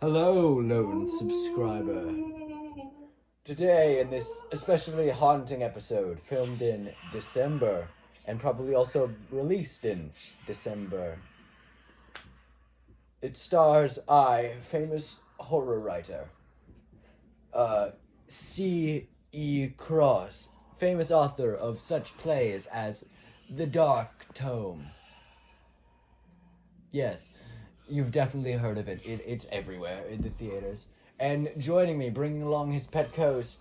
Hello, lone subscriber. Today, in this especially haunting episode, filmed in December, and probably also released in December, it stars famous horror writer, C.E. Cross, famous author of such plays as The Dark Tome. Yes, you've definitely heard of it. It's everywhere in the theaters. And joining me, bringing along his pet ghost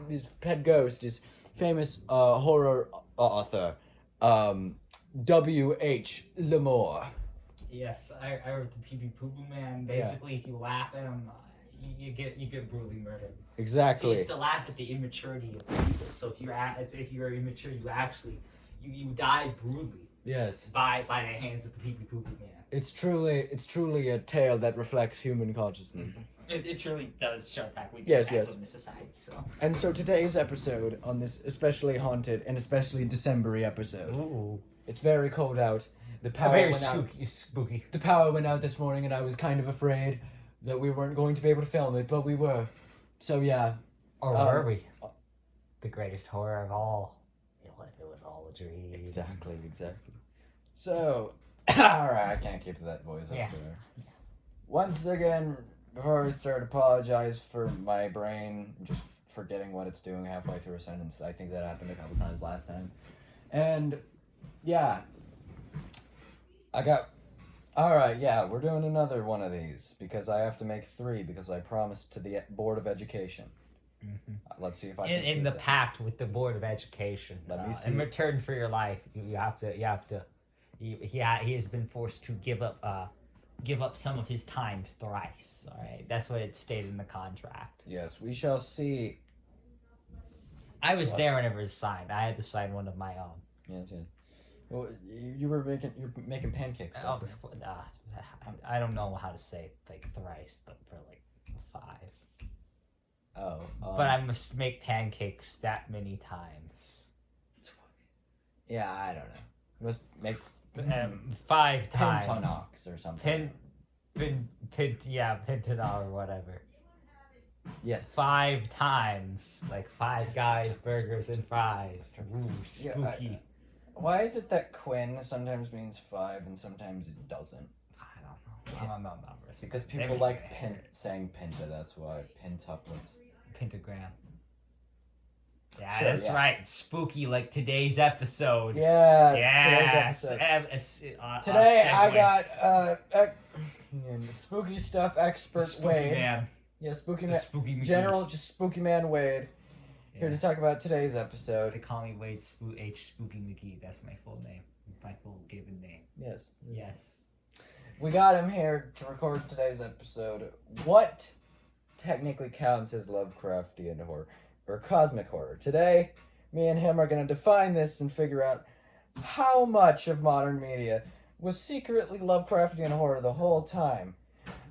is famous horror author, W.H. Lamore. Yes, I wrote the Pee Pee Poo Poo Man. Basically, if you laugh at him, you get brutally murdered. Exactly. So you still laugh at the immaturity of people. So if you're immature, you die brutally. Yes. By the hands of the Pee Pee Poo Poo Man. It's truly a tale that reflects human consciousness. It truly does show that we yes. in this society. So. And so today's episode on this especially haunted and especially December-y episode. Ooh. It's very cold out. The power very went out. spooky. The power went out this morning, and I was kind of afraid that we weren't going to be able to film it, but we were. So yeah. Or were we? The greatest horror of all. It was all a dream. Exactly. So, alright, I can't keep that voice up there. Once again, before I start, apologize for my brain just forgetting what it's doing halfway through a sentence. I think that happened a couple times last time. And, yeah. Alright, yeah, we're doing another one of these, because I have to make 3, because I promised to the Board of Education. Mm-hmm. Let's see if I can in the pact with the Board of Education. Let me see. In return for your life, you have to. He has been forced to give up some of his time thrice. All right, that's what it stated in the contract. Yes, we shall see. I was there whenever it was signed. I had to sign one of my own. Yes. Well, you're making pancakes. I don't know how to say it, like thrice, but for like 5. Oh. But I must make pancakes that many times. Yeah, I don't know. You must make 5 times. Pentanox or something. Pentanol or whatever. Yes. 5 times. Like 5 guys, burgers, and fries. Ooh, spooky. Yeah, why is it that Quinn sometimes means 5 and sometimes it doesn't? I don't know numbers. Because people like saying penta, that's why. Pentuplets. Pentagram. Yeah, sure, that's right. Spooky, like today's episode. Yeah, today's episode. Today I got spooky stuff expert Spooky Wade. Man. Yeah, Spooky Man. Spooky McGee. General, just Spooky Man Wade. Yeah. Here to talk about today's episode. They call me Wade H. Spooky McGee. That's my full name. My full given name. Yes. Yes. We got him here to record today's episode. What technically counts as Lovecraftian horror or cosmic horror? Today, me and him are going to define this and figure out how much of modern media was secretly Lovecraftian horror the whole time.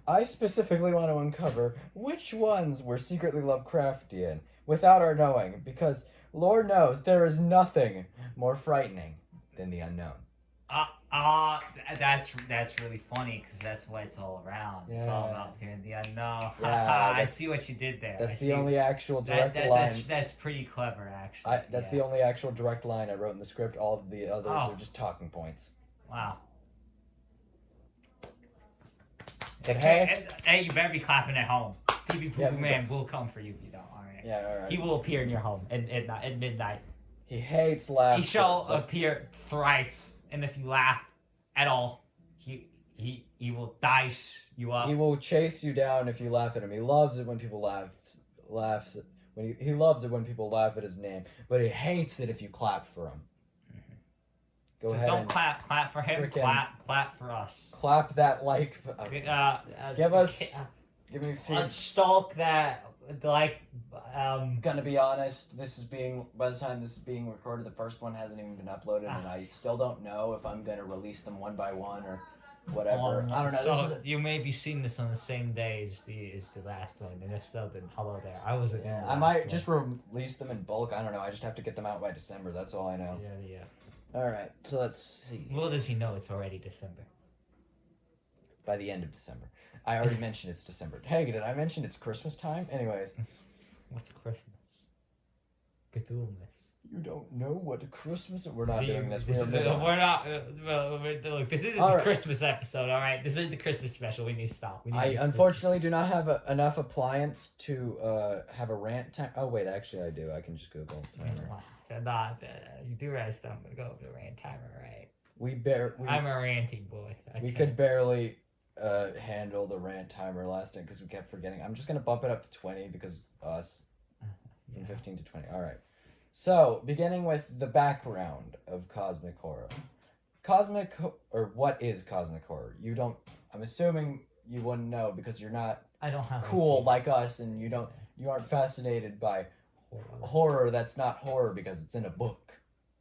I specifically want to uncover which ones were secretly Lovecraftian without our knowing, because Lord knows there is nothing more frightening than the unknown. That's really funny, because that's what it's all around. Yeah. It's all about fearing the unknown. Yeah, I see what you did there. That's the only actual direct line. That's pretty clever, actually. That's the only actual direct line I wrote in the script. All of the others are just talking points. Wow. But hey, you better be clapping at home. Pee Pee Poo Poo Man will come for you if you don't. All right. Yeah, all right. He will appear in your home at midnight. He hates laughter. He shall appear thrice, and if you laugh at all, he will dice you up. He will chase you down if you laugh at him. He loves it when people laugh. He loves it when people laugh at his name, but he hates it if you clap for him. Go ahead. Don't clap for him. Clap for us. Clap that like. Give me. Let's stalk that like. Gonna be honest. By the time this is being recorded, the first one hasn't even been uploaded, and I still don't know if I'm gonna release them one by one or whatever. I don't know. So you may be seeing this on the same day as the last one, and if so, then hello there. I wasn't. Yeah, I might just release them in bulk. I don't know. I just have to get them out by December. That's all I know. Yeah. All right. So let's see. Little does he know it's already December. by the end of December. I already mentioned it's December. Hey, did I mention it's Christmas time? Anyways. What's Christmas? Cthulhu-ness. You don't know what Christmas is? We're not doing this. We're not. Look, this isn't the Christmas episode, all right? This isn't the Christmas special. We need to stop. I unfortunately do not have enough appliance to have a rant time. Oh, wait, actually I do. I can just Google timer. You do realize that I'm going to go over the rant timer, right? I'm a ranting boy. We could barely handle the rant timer last time because we kept forgetting. I'm just going to bump it up to 20 because us. From 15 to 20. All right. So, beginning with the background of cosmic horror. What is cosmic horror? I'm assuming you wouldn't know because you're not cool like us and you aren't fascinated by horror that's not horror because it's in a book.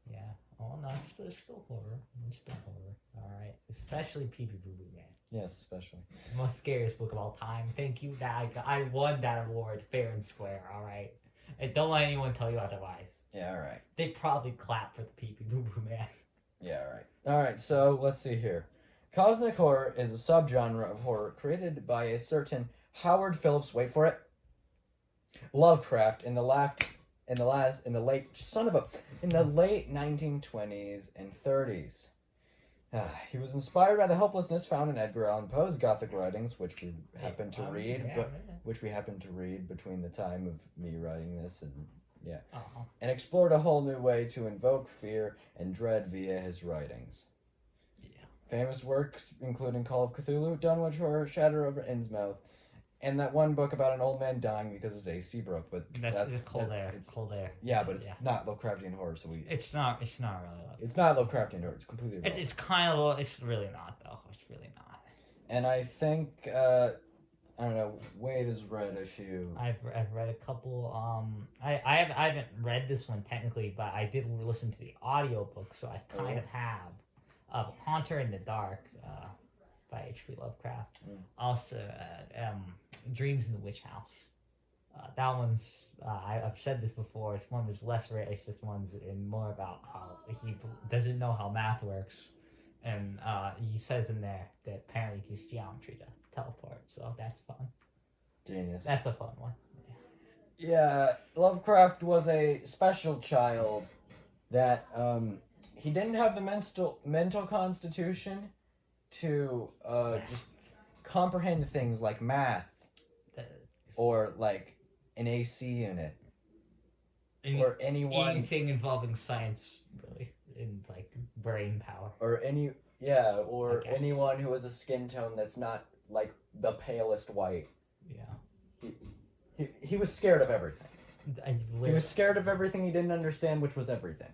Yeah. Oh, no, it's still horror. It's still horror. All right. Especially Pee-Pee Boo-Boo Man. Yes, especially. The most scariest book of all time. Thank you. I won that award fair and square, all right? And don't let anyone tell you otherwise. Yeah, all right. They probably clap for the Pee-Pee Boo-Boo Man. Yeah, all right. All right, so let's see here. Cosmic horror is a subgenre of horror created by a certain Howard Phillips, wait for it, Lovecraft in the late 1920s and 30s. He was inspired by the hopelessness found in Edgar Allan Poe's Gothic writings, which we happened to read between the time of me writing this and and explored a whole new way to invoke fear and dread via his writings. Yeah. Famous works including Call of Cthulhu, Dunwich Horror, Shadow over Innsmouth, and that one book about an old man dying because his AC broke. But that's cold air. Cold air. Yeah, but it's not Lovecraftian horror, so It's not really. It's not Lovecraftian horror. It's completely. It's kind of. It's really not though. It's really not. And I think I don't know. Wade has read a few. I've read a couple. I haven't read this one technically, but I did listen to the audiobook, so I kind of have. Haunter in the Dark, by H.P. Lovecraft. Also, Dreams in the Witch House. That one's. I've said this before. It's one of his less racist ones, and more about how he doesn't know how math works, and he says in there that apparently he uses geometry to teleport, so that's fun. Genius. That's a fun one. Yeah, Lovecraft was a special child that he didn't have the mental constitution to just comprehend things like math or like an AC unit or anything involving science, really, in like brain power or anyone who has a skin tone that's not like the palest white. Yeah. He was scared of everything. He was scared of everything he didn't understand, which was everything.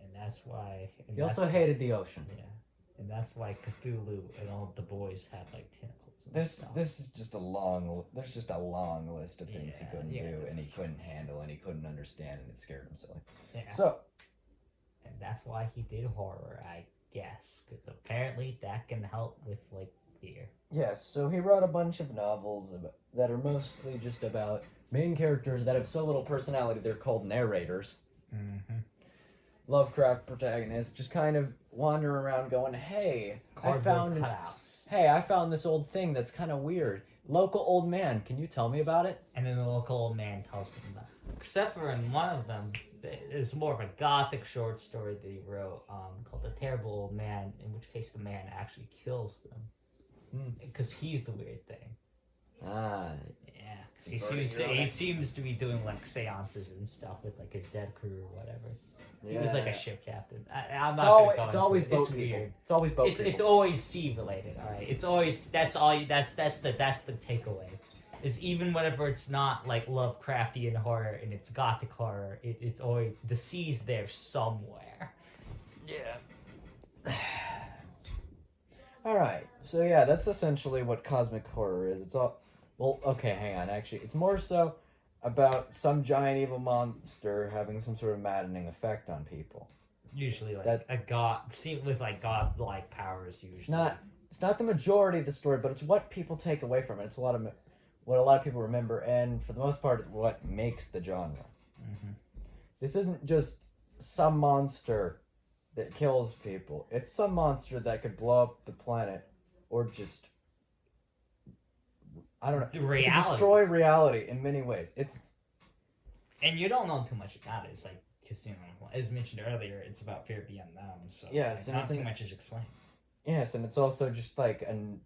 And that's why. He also hated the ocean. Yeah. And that's why Cthulhu and all the boys have like tentacles. This is just a long. There's just a long list of things he couldn't do, and he couldn't handle, and he couldn't understand, and it scared him silly. Yeah. So. And that's why he did horror, I guess, because apparently that can help with like fear. Yes, so he wrote a bunch of novels that are mostly just about main characters that have so little personality they're called narrators. Mm-hmm. Lovecraft protagonists just kind of wander around going, hey, I found this old thing that's kind of weird. Local old man, can you tell me about it? And then the local old man tells them that. Except for in one of them, it's more of a gothic short story that he wrote called The Terrible Old Man, in which case the man actually kills them. Because he's the weird thing. Ah. Yeah. He seems to be doing like seances and stuff with like his dead crew or whatever. Yeah. He was like a ship captain. I'm not gonna go it's always boat it's people. Weird. It's always boat people. It's always sea related, alright? It's always that's the takeaway. Is even whenever it's not like Lovecraftian horror and it's gothic horror, it's always the sea's there somewhere. Yeah. Alright, so yeah, that's essentially what cosmic horror is. It's all... Well, okay, hang on, actually. It's more so about some giant evil monster having some sort of maddening effect on people. Usually, like, with, like, godlike powers, usually. It's not the majority of the story, but it's what people take away from it. It's what a lot of people remember, and for the most part, it's what makes the genre. Mm-hmm. This isn't just some monster that kills people. It's some monster that could blow up the planet or just I don't know. reality. It could destroy reality in many ways. And you don't know too much about it. It's like, because, you know, as mentioned earlier, it's about fear being unknown. So yes, like, not too much is explained. Yes, and it's also just like an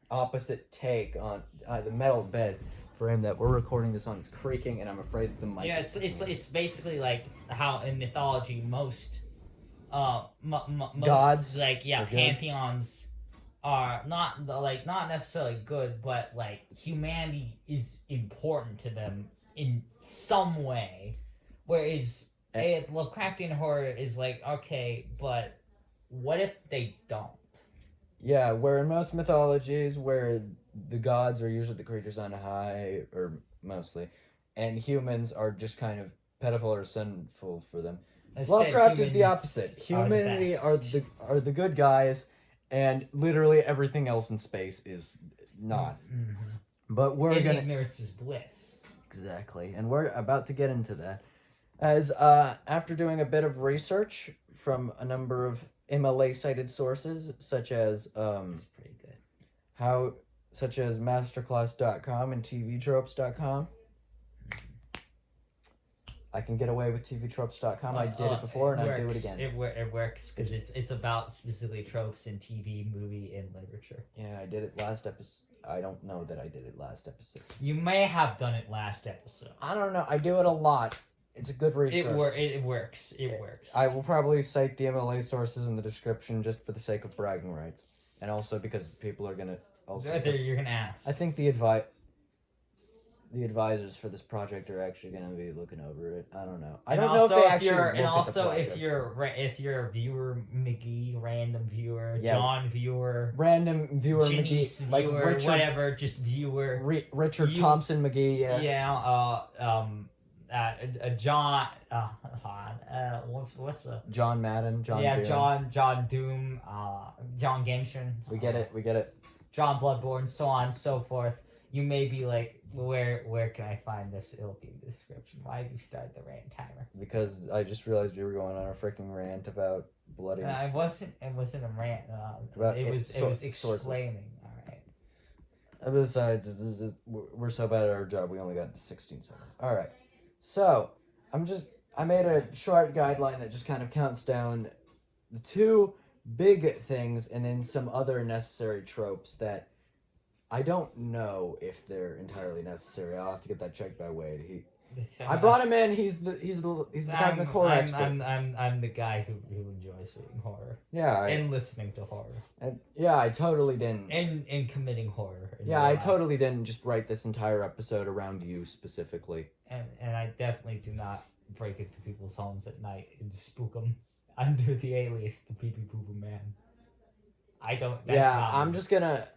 opposite take on the metal bed frame that we're recording this on is creaking, and I'm afraid that the mic. Yeah, it's basically like how in mythology most gods, like pantheons are not necessarily good, but like humanity is important to them in some way, whereas Lovecraftian horror is like, okay, but what if they don't? Yeah, where in most mythologies, where the gods are usually the creatures on high, or mostly, and humans are just kind of pitiful or sinful for them. Instead, Lovecraft is the opposite. Are the Humanity best. are the good guys, and literally everything else in space is not. Mm-hmm. But we're gonna ignorance is bliss. Exactly, and we're about to get into that. As after doing a bit of research from a number of MLA cited sources, such as That's pretty good. such as masterclass.com and tvtropes.com. I can get away with tvtropes.com. I did it before, and I do it again. It works because it's about specifically tropes in TV, movie, and literature. Yeah, I did it last episode. I don't know that I did it last episode. You may have done it last episode. I don't know. I do it a lot. It's a good resource. It works. It works. I will probably cite the MLA sources in the description just for the sake of bragging rights, and also because people are gonna you're gonna ask. I think the advisors for this project are actually gonna be looking over it. I don't know. I don't know if they actually look at the project. if you're viewer McGee, random viewer, Yeah. John viewer, random viewer Janice McGee, like viewer, Richard, whatever, just viewer. Richard Thompson McGee. Yeah. John. What's the John Madden. John. Yeah, Doom. John Doom. John Genshin. We get it. John Bloodborne, so on and so forth. You may be like, where can I find this? It'll be in the description. Why did you start the rant timer? Because I just realized we were going on a freaking rant about bloody. It wasn't a rant. It was explaining. Sources. All right. Besides, we're so bad at our job, we only got 16 seconds. All right. So I made a short guideline that just kind of counts down the two big things and then some other necessary tropes that I don't know if they're entirely necessary. I'll have to get that checked by Wade. I brought him in. He's the cosmic horror expert. I'm the guy who enjoys reading horror. Yeah. And listening to horror. And yeah, I totally didn't. And committing horror. Yeah, I totally didn't just write this entire episode around you specifically. And I definitely do not break into people's homes at night and spook them under the alias the Pee Pee Poo Poo Man. I don't. That's not I'm just gonna.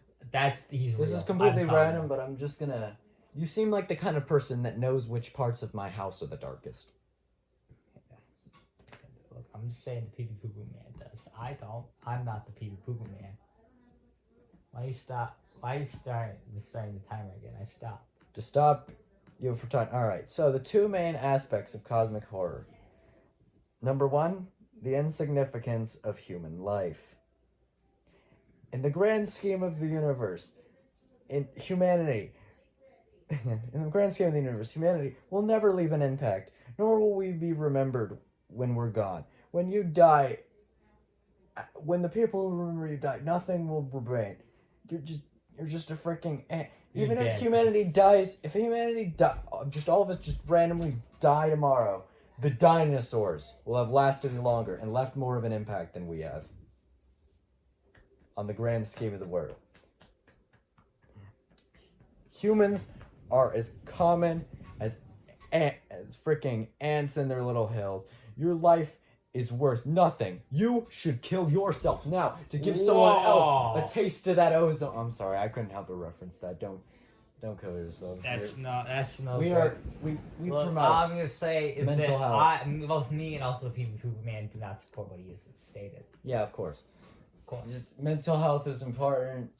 He's. This is completely random, but I'm just gonna. You seem like the kind of person that knows which parts of my house are the darkest. Look, I'm just saying the Pee Pee Poo Poo Man does. I don't. I'm not the Pee Pee Poo Poo Man. Why you starting the timer again? I stopped. To stop you for time. All right. So the two main aspects of cosmic horror. Number one, the insignificance of human life. In the grand scheme of the universe, in humanity will never leave an impact, nor will we be remembered when we're gone. When you die, when the people who remember you die, nothing will remain. You're just a freaking ant. Even if humanity dies, just all of us just randomly die tomorrow, the dinosaurs will have lasted longer and left more of an impact than we have. On the grand scheme of the world. Humans are as common as freaking ants in their little hills. Your life is worth nothing. You should kill yourself now to give someone else a taste of that ozone. I'm sorry, I couldn't help but reference that. Don't kill yourself. That's no. We promote. All I'm gonna say is mental that health. Both me and also the Pee Pee Poo Poo Man do not support what he has stated. Yeah, of course. Just mental health is important.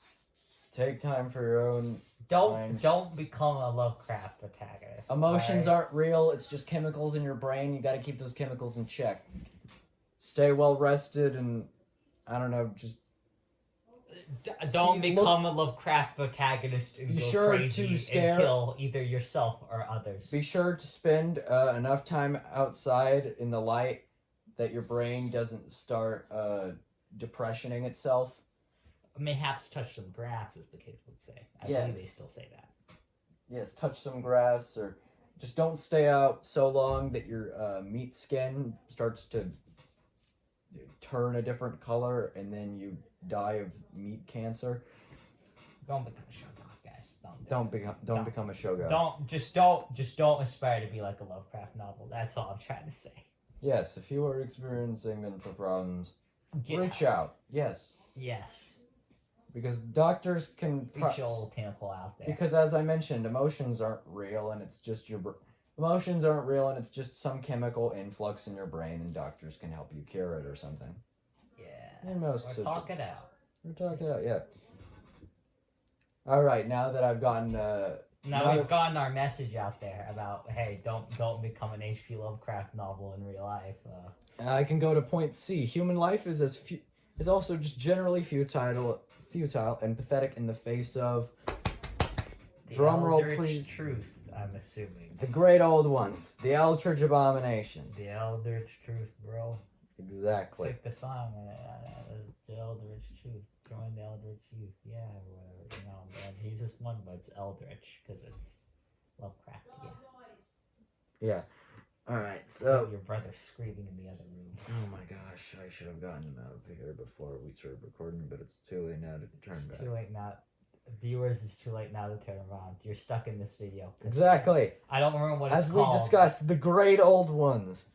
Take time for your own. Don't become a Lovecraft protagonist. Emotions aren't real. It's just chemicals in your brain. You got to keep those chemicals in check. Stay well rested, and I don't know. Just Don't See, become a Lovecraft protagonist and Be go sure crazy to and stare- kill either yourself or others. Be sure to spend enough time outside in the light that your brain doesn't start depressioning itself. Mayhaps touch some grass, as the kids would say. I believe they Yes. still say that. Yes, touch some grass, or just don't stay out so long that your meat skin starts to turn a different color and then you die of meat cancer. Don't become a shogoth, guys. Don't become a shogun. Don't aspire to be like a Lovecraft novel. That's all I'm trying to say. Yes, if you are experiencing mental problems, Get reach out. Yes, Yes. because doctors can. Reach your little tentacle out there. Because as I mentioned, emotions aren't real, and it's just emotions aren't real, and it's just some chemical influx in your brain, and doctors can help you cure it or something. Yeah. And most Or talk it out. We're talking out, yeah. All right, now that I've gotten Now we've gotten our message out there about, hey, don't become an H.P. Lovecraft novel in real life. I can go to point C. Human life is is also just generally futile and pathetic in the face of. Drum roll, please. Truth, I'm assuming. The great old ones, the Eldritch Abominations. The Eldritch Truth, bro. Exactly. It's like the song, the Eldritch Truth. Join the Eldritch Youth, yeah, or whatever. You know, man, he's just one, but it's Eldritch because it's Lovecraft. Yeah. All right. So your brother screaming in the other room. Oh my gosh! I should have gotten him out of here before we started recording, but it's too late now to turn back. It's too late now. Viewers, it's too late now to turn around. You're stuck in this video. Exactly. I don't remember what it's As called. we discussed, the great old ones,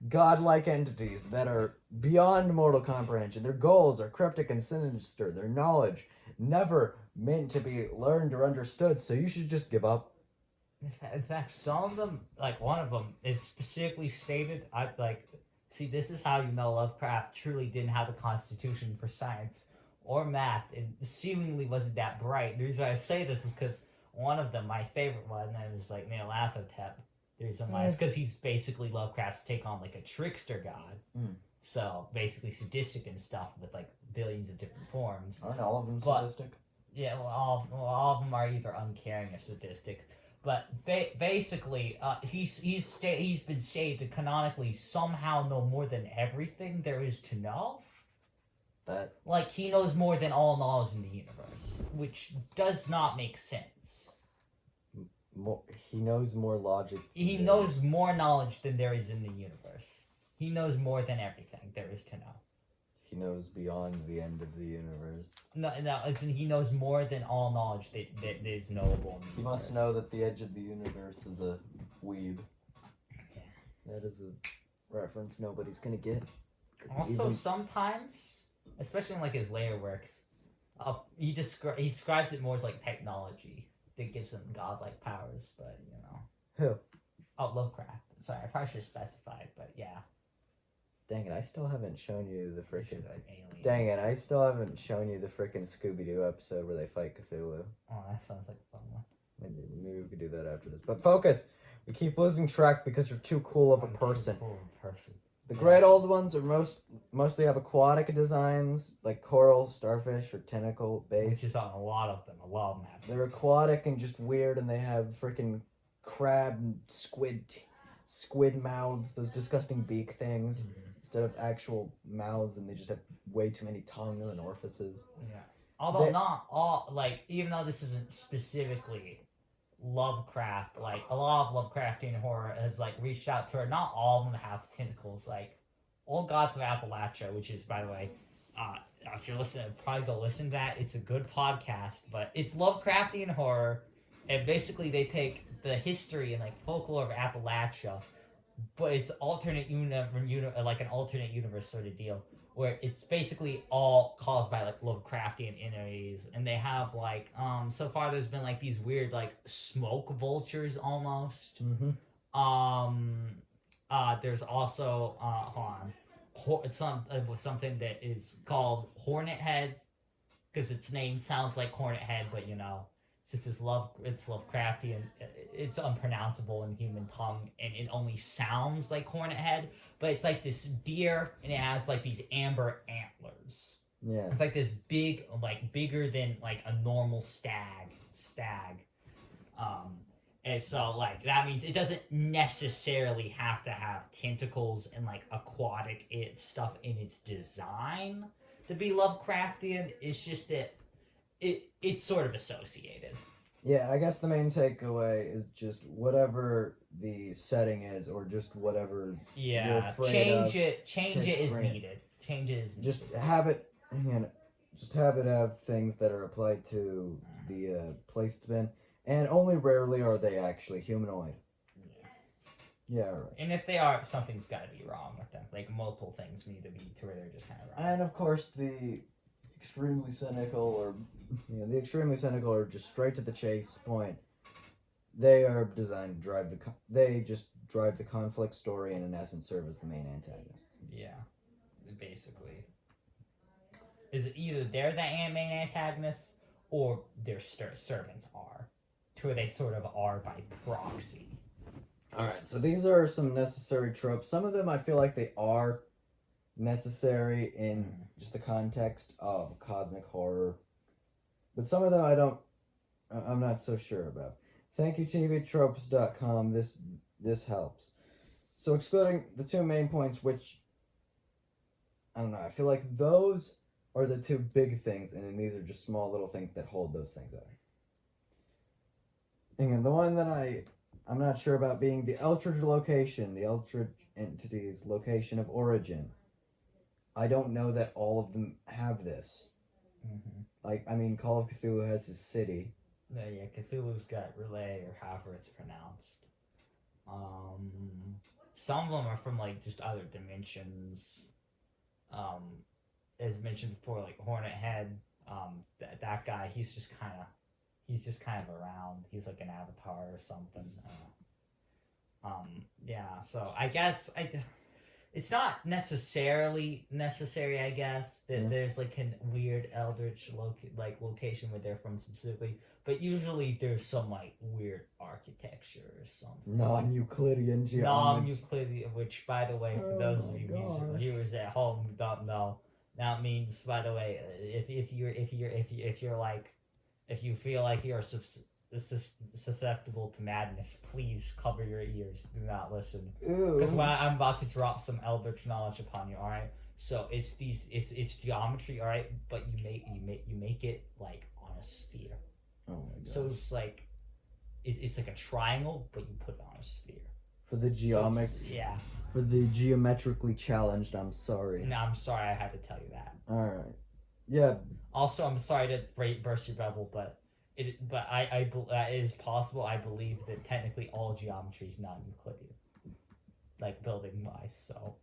godlike entities that are beyond mortal comprehension. Their goals are cryptic and sinister. Their knowledge never meant to be learned or understood. So you should just give up. In fact, some of them, like one of them, is specifically stated. See, this is how you know Lovecraft truly didn't have a constitution for science or math, and seemingly wasn't that bright. The reason I say this is because one of them, my favorite one, is like Nyarlathotep. The reason why is because he's basically Lovecraft's take on like a trickster god. So basically sadistic and stuff with like billions of different forms. Aren't all of them sadistic? Yeah, well, all of them are either uncaring or sadistic. But basically, he's been stated to canonically somehow know more than everything there is to know. That Like, he knows more than all knowledge in the universe, which does not make sense. he knows more logic. He knows more knowledge than there is in the universe. He knows more than everything there is to know. He knows beyond the end of the universe. No, he knows more than all knowledge that is knowable in the universe. He must know that the edge of the universe is a weeb. Yeah. That is a reference nobody's gonna get. Also, sometimes, especially in like his later works, he describes it more as like technology that gives him godlike powers. But you know, who? Oh, Lovecraft. Sorry, I probably should have specified, but yeah. Dang it! I still haven't shown you the freaking. Aliens. Dang it! I still haven't shown you the freaking Scooby-Doo episode where they fight Cthulhu. Oh, that sounds like a fun one. Maybe we could do that after this. But focus. We keep losing track because you're too cool of a person. The great old ones are mostly have aquatic designs, like coral, starfish, or tentacle base. Which is on a lot of them. A lot of them have. They're aquatic and just weird, and they have freaking crab and squid mouths, those disgusting beak things, instead of actual mouths, and they just have way too many tongues and orifices. Yeah. Although not all, like, even though this isn't specifically Lovecraft, like, a lot of Lovecraftian horror has, like, reached out to her. Not all of them have tentacles. Like, Old Gods of Appalachia, which is, by the way, if you're listening, probably go listen to that. It's a good podcast, but it's Lovecraftian horror, and basically they take the history and, like, folklore of Appalachia, but it's alternate like an alternate universe sort of deal, where it's basically all caused by like Lovecraftian entities, and they have like so far there's been like these weird like smoke vultures almost. There's also it's something that is called Hornet Head, because its name sounds like Hornet Head, but you know, since it's Lovecraftian, it's unpronounceable in human tongue, and it only sounds like Hornet Head, but it's like this deer, and it has like these amber antlers. Yeah. It's like this big, like bigger than like a normal stag. And so like that means it doesn't necessarily have to have tentacles and like aquatic stuff in its design to be Lovecraftian. It's just that it's sort of associated. Yeah, I guess the main takeaway is just whatever the setting is, or just whatever you're afraid change of. it is needed. Change it is needed. Just have it, just have it have things that are applied to the place it's been, and only rarely are they actually humanoid. Yeah, right. And if they are, something's got to be wrong with them. Like multiple things need to be to where they're just kind of wrong. And of course, the extremely cynical, or just straight to the chase point. They are designed to drive they just drive the conflict story, and in essence serve as the main antagonist. Yeah, basically. Is it either they're the main antagonists or their servants are, to where they sort of are by proxy. Alright, so these are some necessary tropes. Some of them I feel like they are necessary in just the context of cosmic horror. But some of them I'm not so sure about. Thank you, TVTropes.com. This helps. So excluding the two main points, which, I don't know, I feel like those are the two big things, and then these are just small little things that hold those things up. And the one that I'm not sure about being the Eldritch location, the Eldritch entity's location of origin. I don't know that all of them have this. Mm-hmm. Like, I mean, Call of Cthulhu has his city. Yeah, Cthulhu's got Relay, or however it's pronounced. Some of them are from like just other dimensions. As mentioned before, like Hornet Head. That guy, he's just kind of around. He's like an avatar or something. Yeah. So I guess it's not necessarily necessary. I guess that there's like a weird eldritch location where they're from specifically, but usually there's some like weird architecture or something. Non-Euclidean geometry. Non-Euclidean, which by the way, for those of you viewers at home who don't know, that means, by the way, if you feel like you're susceptible to madness, please cover your ears. Do not listen, because I'm about to drop some eldritch knowledge upon you. All right. So it's geometry. All right, but you make it like on a sphere. Oh my god. So it's like it's like a triangle, but you put it on a sphere. For the For the geometrically challenged, I'm sorry. No, I'm sorry I had to tell you that. All right. Yeah. Also, I'm sorry to burst your bubble, but that is possible. I believe that technically all geometry is non-Euclidean, like building wise. So,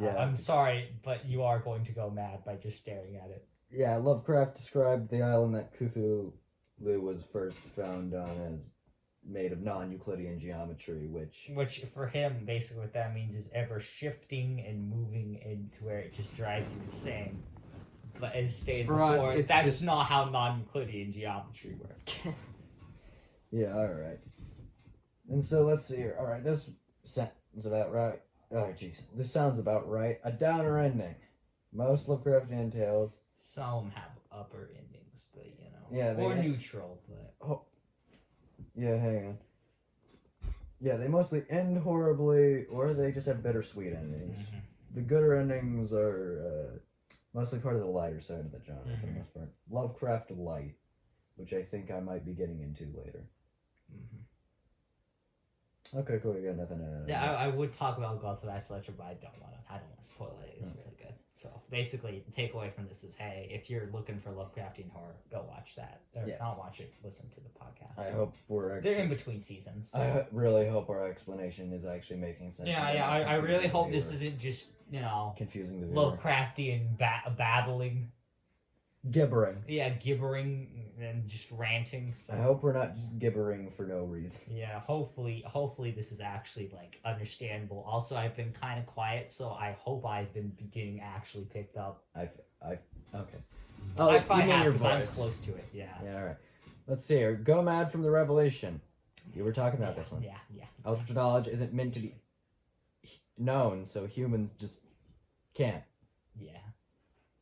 yeah, I'm sorry, but you are going to go mad by just staring at it. Yeah, Lovecraft described the island that Cthulhu was first found on as made of non-Euclidean geometry, which for him, basically what that means is ever shifting and moving into where it just drives you insane. But as stated before, that's not how non-Euclidean geometry works. Yeah, alright. And so let's see here. Alright, this sounds about right. Oh, jeez. This sounds about right. A downer ending. Most Lovecraftian tales. Some have upper endings, but you know. Yeah, or neutral, but. Oh. Yeah, hang on. Yeah, they mostly end horribly, or they just have bittersweet endings. Mm-hmm. The gooder endings are mostly part of the lighter side of the genre for the most part. Lovecraft light, which I think I might be getting into later. Mm-hmm. Okay, cool. You got nothing. Yeah, I would talk about Gods of Lecture, but I don't want to spoil it. It's really good. So basically, the takeaway from this is, hey, if you're looking for Lovecraftian horror, go watch that. Or not watch it, listen to the podcast. I hope they're in between seasons. So. I really hope our explanation is actually making sense. Yeah, I really hope this isn't just, confusing the viewer. Lovecraftian babbling. Gibbering. Yeah, gibbering and just ranting. So. I hope we're not just gibbering for no reason. Yeah, hopefully this is actually like understandable. Also, I've been kind of quiet, so I hope I've been getting actually picked up. Okay. Oh, I probably have because I'm close to it. Yeah. Yeah. All right. Let's see here. Go Mad from the Revelation. You were talking about this one. Yeah. Eldritch knowledge isn't meant to be known, so humans just can't. Yeah.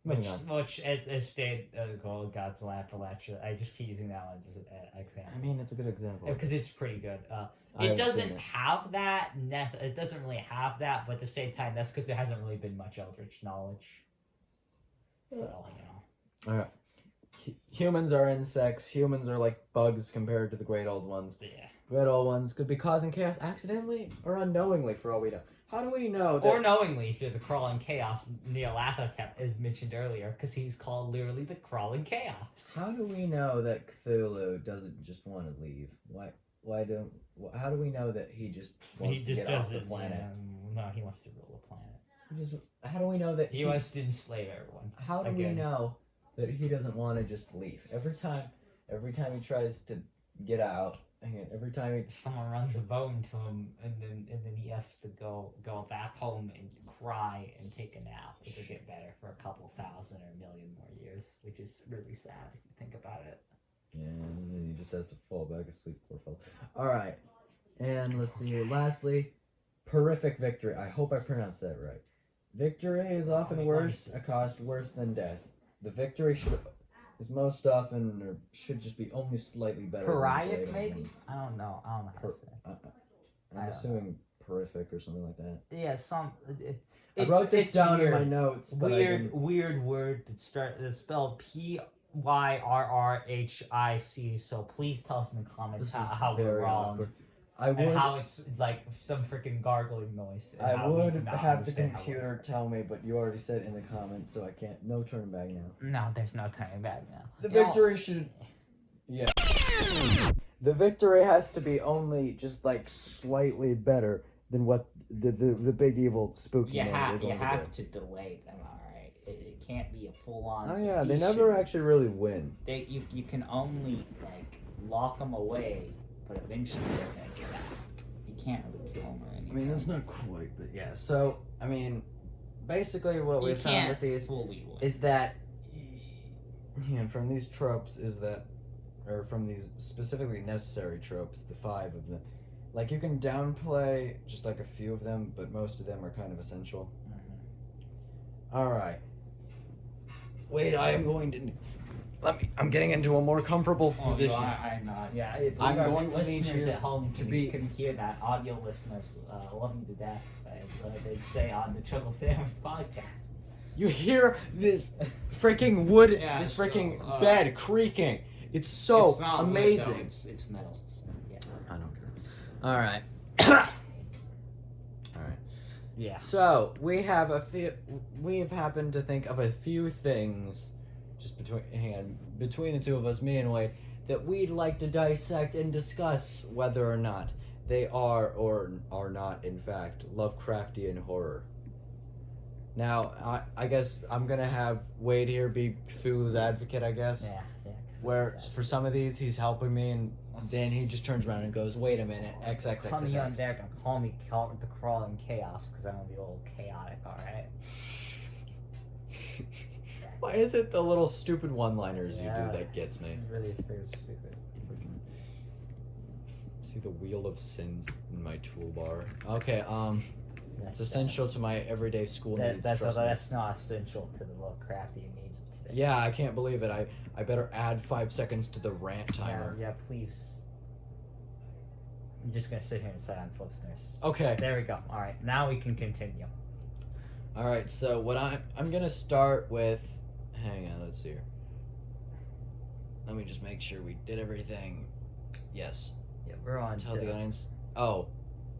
Moving on. Which as stated, called Godzilla Appalachia. I just keep using that one as an example. I mean, it's a good example. Because it's pretty good. I It haven't doesn't seen it. have that. It doesn't really have that, but at the same time, that's because there hasn't really been much Eldritch knowledge. So All right. Humans are insects. Humans are like bugs compared to the great old ones. Yeah. Great old ones could be causing chaos accidentally or unknowingly, for all we know. How do we know that? Or knowingly, if you're the crawling chaos, Nyarlathotep is mentioned earlier, because he's called literally the crawling chaos. How do we know that Cthulhu doesn't just want to leave? How do we know that he just wants to get off the planet? No, he wants to rule the planet. How do we know that He wants to enslave everyone. How do we know that he doesn't want to just leave? Every time he tries to get out, and every time someone runs a bone to him, and then he has to go back home and cry and take a nap. It'll get better for a couple thousand or a million more years, which is really sad if you think about it. Yeah, and then he just has to fall back asleep, poor fellow. Alright, and let's see here. Lastly, horrific victory. I hope I pronounced that right. Victory is often worse, a cost worse than death. The victory is most often, or should just be only slightly better. Pariah, maybe? I don't know how to say. I'm assuming horrific or something like that. Yeah, I wrote this down in my notes. But weird word that's spelled Pyrrhic. So please tell us in the comments how we're wrong. Awkward. And how it's like some freaking gargling noise. I would have the computer tell me, but you already said in the comments, so I can't. No turning back now. No, there's no turning back now. The victory should. Yeah. The victory has to be only just like slightly better than what the big evil spooky. You have to delay them. All right, it can't be a full on. Oh yeah, they never actually really win. You can only like lock them away, but eventually they're gonna get out. You can't really kill them or anything. I mean, that's not quite, but yeah. So I mean, basically what we found with these is that, from these tropes or from these specifically necessary tropes, the 5 of them, like you can downplay just like a few of them, but most of them are kind of essential. Mm-hmm. All right. Wait, I am going to. I'm getting into a more comfortable position. I'm not. Yeah, I'm going to need listeners you at home to be. Couldn't hear that. Audio listeners love you to death, as they'd say on the Chuckle Sandwich podcast. You hear this freaking wood, this so, freaking bed creaking. It's so amazing. Wood, it's metal. So, yeah. I don't care. All right. All right. Yeah. So we've happened to think of a few things, just between the two of us, me and Wade, that we'd like to dissect and discuss whether or not they are or are not, in fact, Lovecraftian horror. Now, I guess I'm gonna have Wade here be Cthulhu's advocate, I guess. Yeah. Where for some of these he's helping me, and then he just turns around and goes, "Wait a minute, XXX." Come on, there, gonna call me the crawling chaos because I'm gonna be a little chaotic, all right? Why is it the little stupid one-liners you do that gets me? It's really stupid. See the wheel of sins in my toolbar. Okay, it's essential to my everyday school needs. That's not essential to the Lovecraftian needs of today. Yeah, I can't believe it. I better add 5 seconds to the rant timer. Yeah, please. I'm just gonna sit here and silence listeners. Okay. There we go. All right, now we can continue. All right. So what I'm gonna start with. Hang on. Let's see here. Let me just make sure we did everything. Yes. Yeah, we're on. Tell the audience. Oh,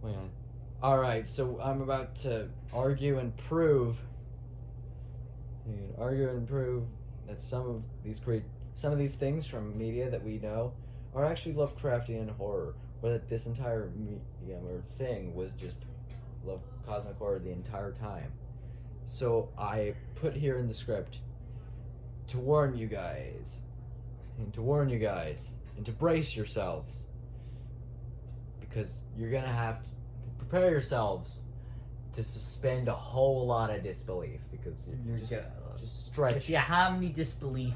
wait on. All right. So I'm about to argue and prove that some of these things from media that we know are actually Lovecraftian horror, or that this entire medium or thing was just cosmic horror the entire time. So I put here in the script to warn you guys, and to brace yourselves, because you're gonna have to prepare yourselves to suspend a whole lot of disbelief, because you're just stretch. If you have any disbelief,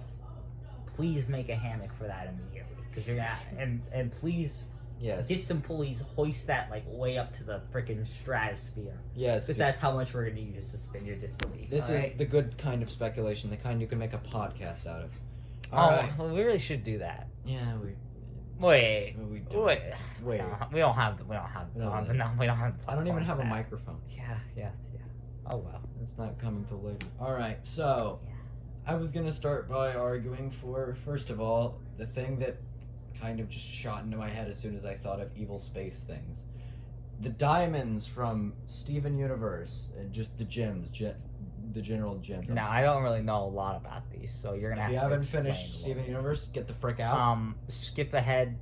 please make a hammock for that immediately, because you're gonna and please Yes. Get some pulleys, hoist that like way up to the freaking stratosphere. Yes. Because that's how much we're gonna need to suspend your disbelief. This is right? the good kind of speculation, the kind you can make a podcast out of. All right. Well, we really should do that. Yeah, Wait. we don't. Wait. No, we don't have. We don't have. I don't even have a that. microphone. Yeah. Oh well. It's not coming till later. All right. So, I was gonna start by arguing for, first of all, the thing that kind of just shot into my head as soon as I thought of evil space things. The diamonds from Steven Universe and just the gems, the general gems. No, I don't really know a lot about these, so you're gonna have If you to haven't explain finished a little Steven bit. Universe, get the frick out. Skip ahead.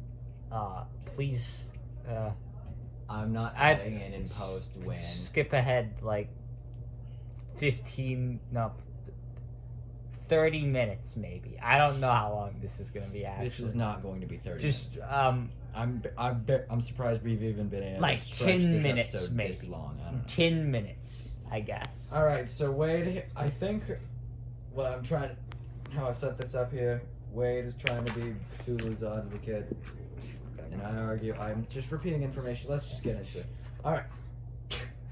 Please. I'm not adding it in post when. Skip ahead like 30 minutes maybe. I don't know how long this is gonna be. Actually, This is not going to be 30 just minutes. I'm surprised we've even been able like to stretch 10 this minutes episode maybe. this long. I don't know. 10 minutes, I guess. All right, so Wade, I think what I'm trying, how I set this up here, Wade is trying to be Cthulhu's advocate, and I argue, I'm just repeating information. Let's just get into it. All right.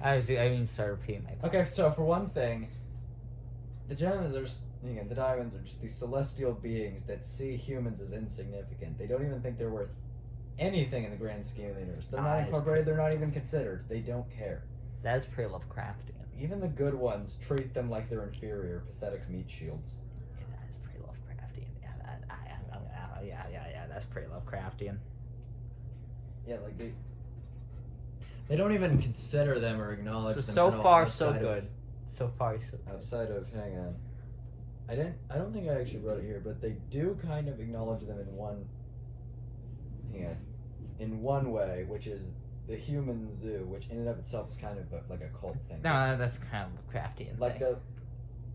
I mean, start repeating my point. Okay, so for one thing, the diamonds are just these celestial beings that see humans as insignificant. They don't even think they're worth anything in the grand scheme of the universe. They're not incorporated. They're not even considered. They don't care. That's pretty Lovecraftian. Even the good ones treat them like they're inferior, pathetic meat shields. Yeah, that's pretty Lovecraftian. Yeah, that's pretty Lovecraftian. Yeah, like they don't even consider them or acknowledge them. So at all far, so outside of- good. So far, so good. Outside of, hang on, I don't think I actually wrote it here, but they do kind of acknowledge them in one way, which is the human zoo, which in and of itself is kind of like a cult thing. No, that's kind of Lovecraftian. Like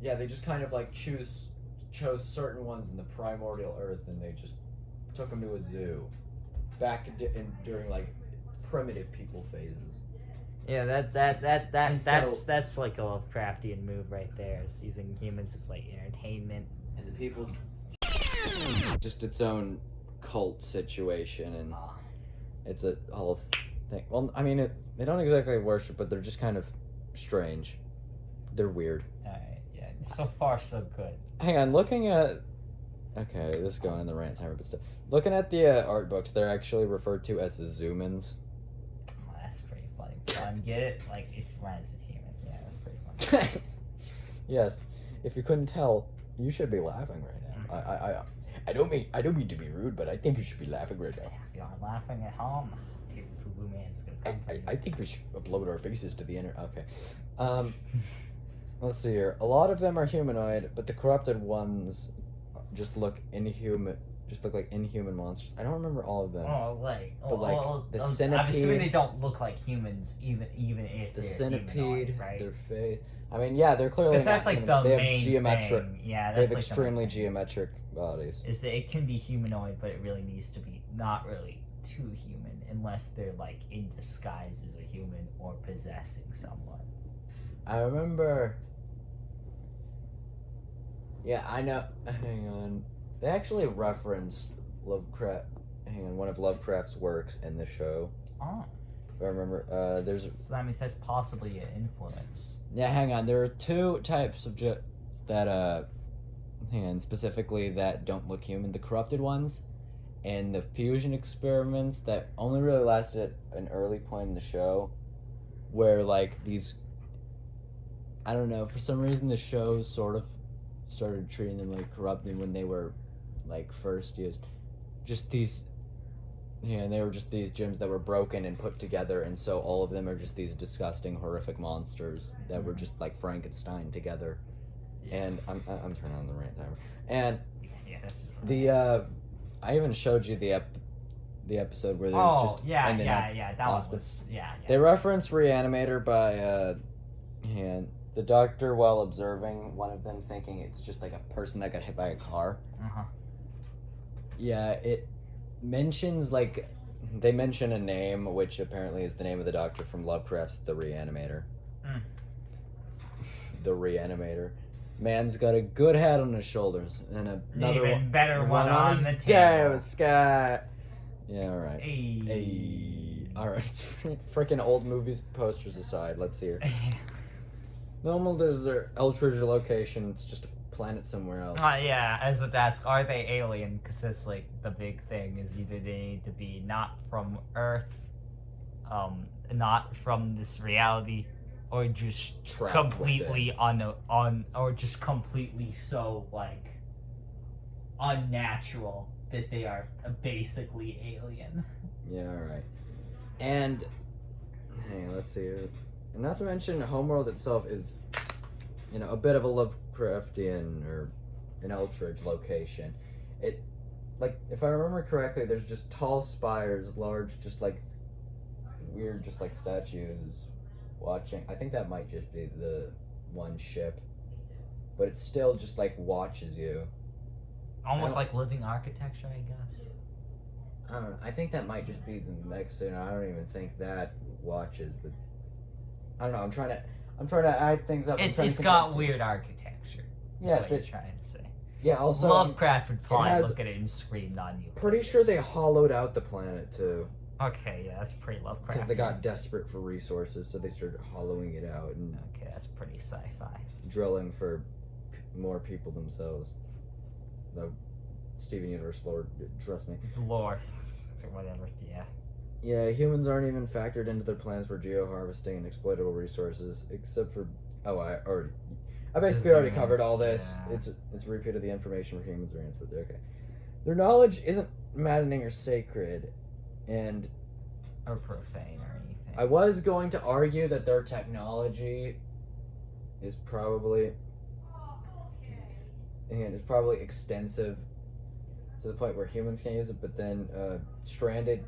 they just kind of like chose certain ones in the primordial earth, and they just took them to a zoo, back during like primitive people phases. Yeah, And that's like a Lovecraftian move right there. It's using humans as like entertainment. And the people, just its own cult situation, and it's a whole thing. Well, I mean, they don't exactly worship, but they're just kind of strange. They're weird. Alright, yeah. So far, so good. Hang on, looking at... Okay, this is going in the rant timer, but still. Looking at the art books, they're actually referred to as the Zoomans. Oh, that's pretty funny. Fun, get it? Like, it's runs as human. Yeah, that's pretty funny. Yes. If you couldn't tell, you should be laughing right now. I don't mean to be rude, but I think you should be laughing right now. If you aren't laughing at home, your Fubu man's gonna come for you. I think we should upload our faces to the internet. Okay. Let's see here. A lot of them are humanoid, but the corrupted ones just look inhuman. Just look like inhuman monsters. I don't remember all of them. The centipede. I'm assuming they don't look like humans, even if The they're centipede, humanoid, right? their face. I mean, yeah, they're clearly Because not that's like humans. the They have main geometric. thing. Yeah, They that's have like the extremely main thing. geometric bodies. Is that it can be humanoid, but it really needs to be not really too human, unless they're like in disguise as a human or possessing someone. I remember. Yeah, I know. Hang on. They actually referenced Lovecraft. Hang on, one of Lovecraft's works in the show. Oh. If I remember, there's. So that means that's possibly an influence. Yeah, hang on. There are two types of that hang on, specifically that don't look human. The corrupted ones, and the fusion experiments that only really lasted at an early point in the show, where like these. I don't know. For some reason, the show sort of started treating them like corrupted when they were like first used. Just these. Yeah, and they were just these gems that were broken and put together, and so all of them are just these disgusting, horrific monsters that were just like Frankenstein together. Yeah. And I'm turning on the rant timer. And I even showed you the episode where there's just that hospice. one was They reference Reanimator by the doctor, while observing one of them, thinking it's just like a person that got hit by a car. Yeah, it mentions like they mention a name, which apparently is the name of the doctor from Lovecraft's The Reanimator. The Reanimator. Man's got a good head on his shoulders and another even better one on his the damn table. sky. Yeah, all right. Hey. Hey. All right. Freaking old movies posters aside, let's hear. Normal, there's their Eldridge location. It's just a planet somewhere else. Yeah, I was about to ask, are they alien? Because that's like the big thing is either they need to be not from Earth, not from this reality, or just Trapped completely or just completely so like unnatural that they are basically alien. Yeah, all right. And hey, let's see. And not to mention, Homeworld itself is, a bit of a Lovecraftian or an Eldritch location. It, like, if I remember correctly, there's just tall spires, large, just like weird, just like statues watching. I think that might just be the one ship, but it still just like watches you. Almost like living architecture, I guess. I don't know. I think that might just be the next thing. I don't even think that watches, but I don't know. I'm trying to add things up. It's got weird architecture. Yes, what you're trying to say. Yeah. Also, Lovecraft would probably look at it and scream on you. Pretty sure they hollowed out the planet too. Okay, yeah, that's pretty Lovecraft. Because they got desperate for resources, so they started hollowing it out and okay, that's pretty sci-fi. drilling for more people themselves. No, Steven Universe lore, trust me. Lore, or whatever. Yeah. Yeah, humans aren't even factored into their plans for geo-harvesting and exploitable resources, except for I basically already covered all this. Yeah. It's a repeat of the information for humans are but okay. Their knowledge isn't maddening or sacred, and or profane or anything. I was going to argue that their technology is probably extensive to the point where humans can't use it, but then stranded.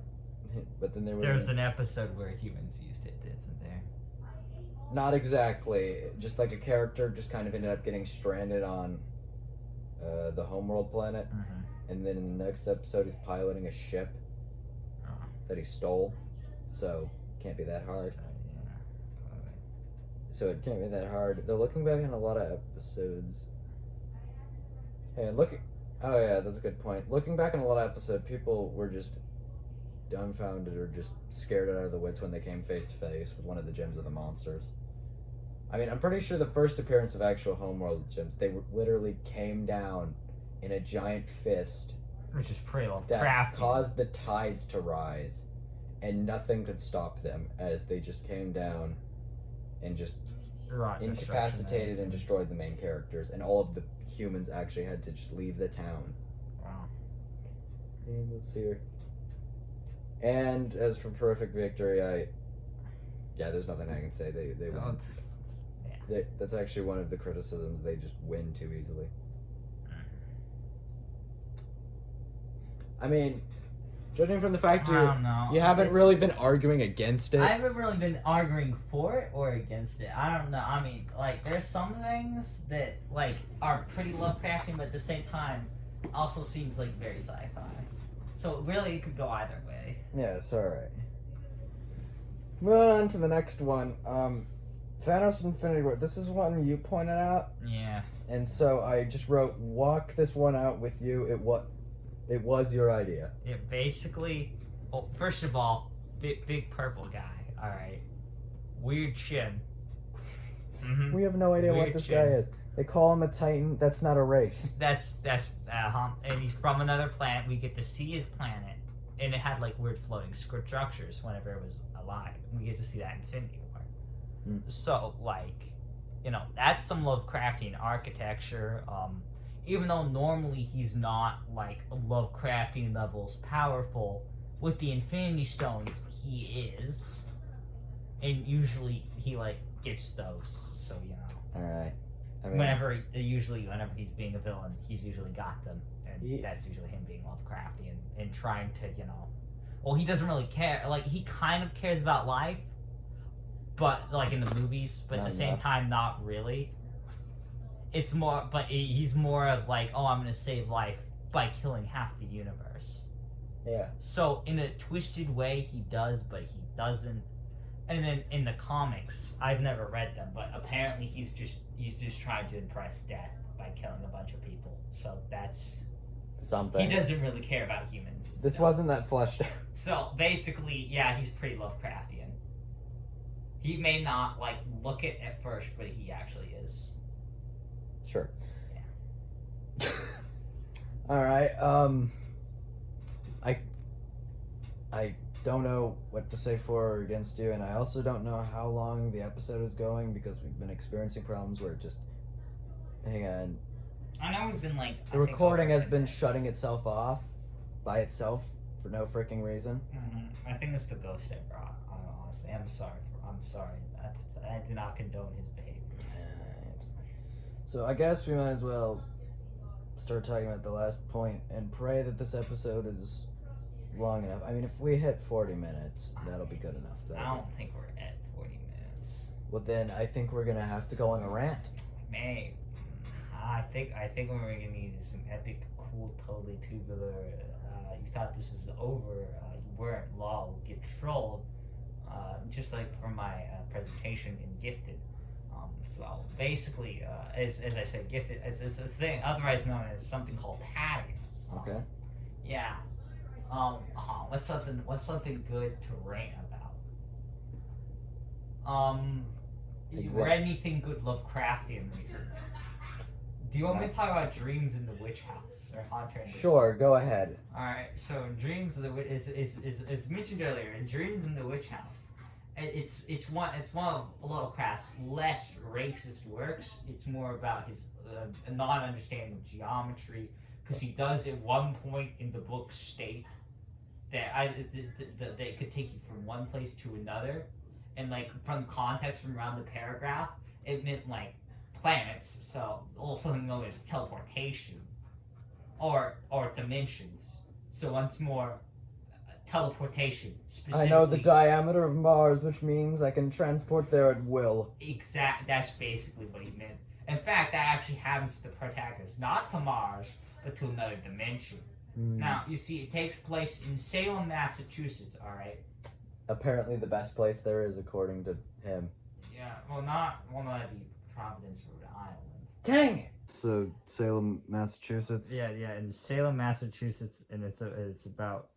But then there's an episode where humans used it, isn't there? Not exactly. Just like a character just kind of ended up getting stranded on the Homeworld planet, and then in the next episode he's piloting a ship that he stole. So can't be that hard. So it can't be that hard. They're looking back on a lot of episodes. Hey, oh yeah, that's a good point. Looking back on a lot of episodes, people were just dumbfounded or just scared out of the wits when they came face to face with one of the gems of the monsters. I mean, I'm pretty sure the first appearance of actual Homeworld gems, they literally came down in a giant fist, which is pretty Lovecraftian, that caused the tides to rise, and nothing could stop them as they just came down and just incapacitated and destroyed the main characters, and all of the humans actually had to just leave the town. Wow. And let's see here. And as for perfect victory, there's nothing I can say. They win. That's actually one of the criticisms. They just win too easily. I mean, judging from the fact you haven't really been arguing against it. I haven't really been arguing for it or against it. I don't know. I mean, like, there's some things that, like, are pretty Lovecraftian, but at the same time, also seems like very sci-fi. So really, it could go either way. Yeah, it's alright. Moving on to the next one. Thanos Infinity War. This is one you pointed out. Yeah. And so I just wrote, walk this one out with you. It was your idea. Yeah, basically, well, first of all, big purple guy. All right. Weird chin. Mm-hmm. We have no idea Weird what this chin. guy is. They call him a Titan. That's not a race. That's and he's from another planet. We get to see his planet, and it had like weird floating structures whenever it was alive. We get to see that in Infinity War. So like, that's some Lovecraftian architecture. Even though normally he's not like Lovecraftian levels powerful, with the Infinity Stones he is, and usually he like gets those. So All right. I mean, whenever he's being a villain, he's usually got them, and that's usually him being Lovecraftian and trying to, well, he doesn't really care. Like, he kind of cares about life, but like in the movies, but at the same time, not really. It's more, but he's more of like, oh, I'm gonna save life by killing half the universe. Yeah. So in a twisted way, he does, but he doesn't. And then in the comics, I've never read them, but apparently he's just trying to impress death by killing a bunch of people. So that's something. He doesn't really care about humans. This stuff. wasn't that fleshed out. So basically, yeah, he's pretty Lovecraftian. He may not like look it at first, but he actually is. Sure. Yeah. All right. I don't know what to say for or against you, and I also don't know how long the episode is going because we've been experiencing problems where it just. Hang on. I know we've been like. The recording has been minutes. shutting itself off by itself for no freaking reason. I think it's the ghost I brought. Honestly, I'm sorry. I do not condone his behavior. So I guess we might as well start talking about the last point and pray that this episode is long enough. I mean, if we hit 40 minutes, that'll be good enough. I don't think we're at 40 minutes. Well, then I think we're gonna have to go on a rant. May. I think what we're gonna need is some epic, cool, totally tubular. You thought this was over. You weren't. Law will get trolled. Just like from my presentation in Gifted. So basically, as I said, Gifted, it's a thing otherwise known as something called padding. Okay. Yeah. What's something good to rant about? You read anything good Lovecraftian recently? Do you want me to talk about Dreams in the Witch House or Haunter? Sure, go ahead. All right. So Dreams of the Witch is mentioned earlier. Dreams in the Witch House. It's one of Lovecraft's less racist works. It's more about his non-understanding of geometry, because he does at one point in the book state that they could take you from one place to another, and like from context from around the paragraph, it meant like planets, so also known as teleportation, or dimensions. So once more, teleportation. I know the diameter of Mars, which means I can transport there at will. That's basically what he meant. In fact, that actually happens to the protagonist, not to Mars, but to another dimension. Now, you see, it takes place in Salem, Massachusetts, alright? Apparently the best place there is, according to him. Yeah, that'd be Providence, Rhode Island. Dang it! So, Salem, Massachusetts? Yeah, in Salem, Massachusetts, and it's about,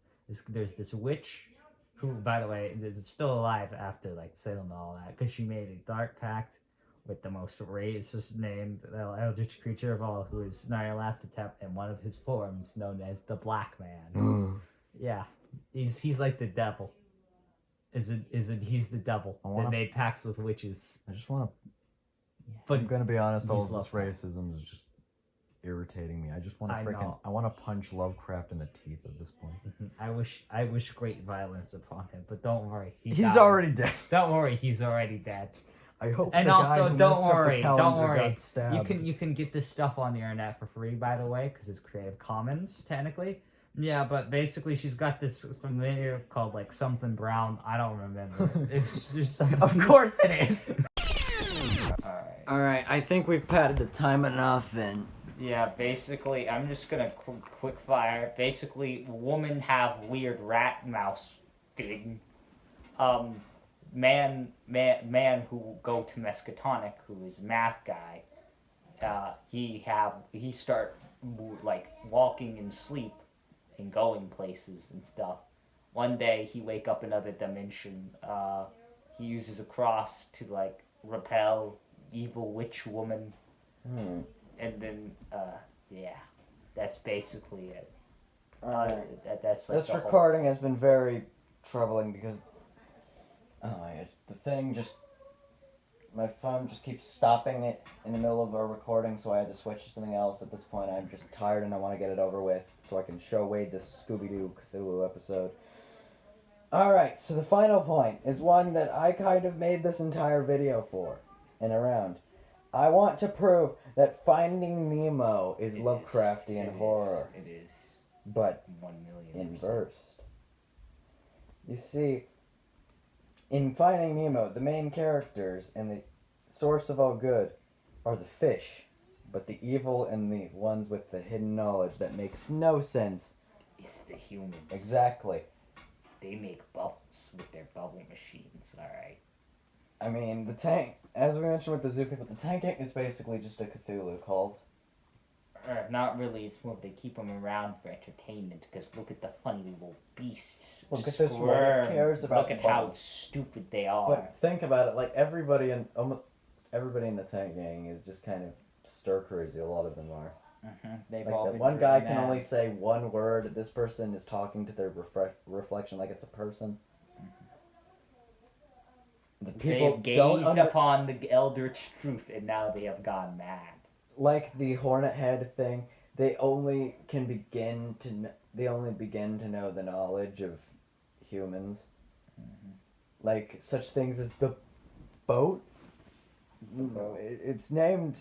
there's this witch, who, by the way, is still alive after, like, Salem and all that, because she made a dark pact with the most racist named eldritch creature of all, who is Nyarlathotep in one of his forms, known as the Black Man. Yeah, he's like the devil. He's the devil that made pacts with witches. I just want to. But I'm gonna be honest. All of this racism is just irritating me. I just want to I want to punch Lovecraft in the teeth at this point. I wish great violence upon him, but don't worry. He's already dead. Don't worry, he's already dead. I hope. And the also, guy who don't messed up worry, the calendar don't worry. got stabbed. You can get this stuff on the internet for free, by the way, because it's Creative Commons technically. Yeah, but basically, she's got this familiar called like something brown. I don't remember. It's just Of course it is. All right. I think we've padded the time enough, and yeah, basically, I'm just gonna quick fire. Basically, women have weird rat mouse thing. Man who go to Miskatonic, who is a math guy. He start like walking in sleep and going places and stuff. One day he wake up another dimension. He uses a cross to like repel evil witch woman. And then yeah, that's basically it. That's like this recording has been very troubling because my phone just keeps stopping it in the middle of our recording, so I had to switch to something else. At this point, I'm just tired and I want to get it over with so I can show Wade this Scooby-Doo Cthulhu episode. Alright, so the final point is one that I kind of made this entire video for and around. I want to prove that Finding Nemo is Lovecraftian horror. It is. But 1 million inversed. You see, in Finding Nemo, the main characters and the source of all good are the fish, but the evil and the ones with the hidden knowledge that makes no sense. It's the humans. Exactly. They make bubbles with their bubble machines, alright? I mean, the tank, as we mentioned with the zoo people, the tank is basically just a Cthulhu cult. Not really. It's more they keep them around for entertainment. Because look at the funny little beasts. Look at this one. Who cares about Look at how bubbles? stupid they are. But think about it. Like almost everybody in the Tank Gang is just kind of stir crazy. A lot of them are. They've Like all that been one guy driven can mad. only say one word. This person is talking to their reflection like it's a person. The people They've don't gazed upon the eldritch truth, and now they have gone mad. like the Hornet Head thing. They only begin to know the knowledge of humans, like such things as the boat. It's named,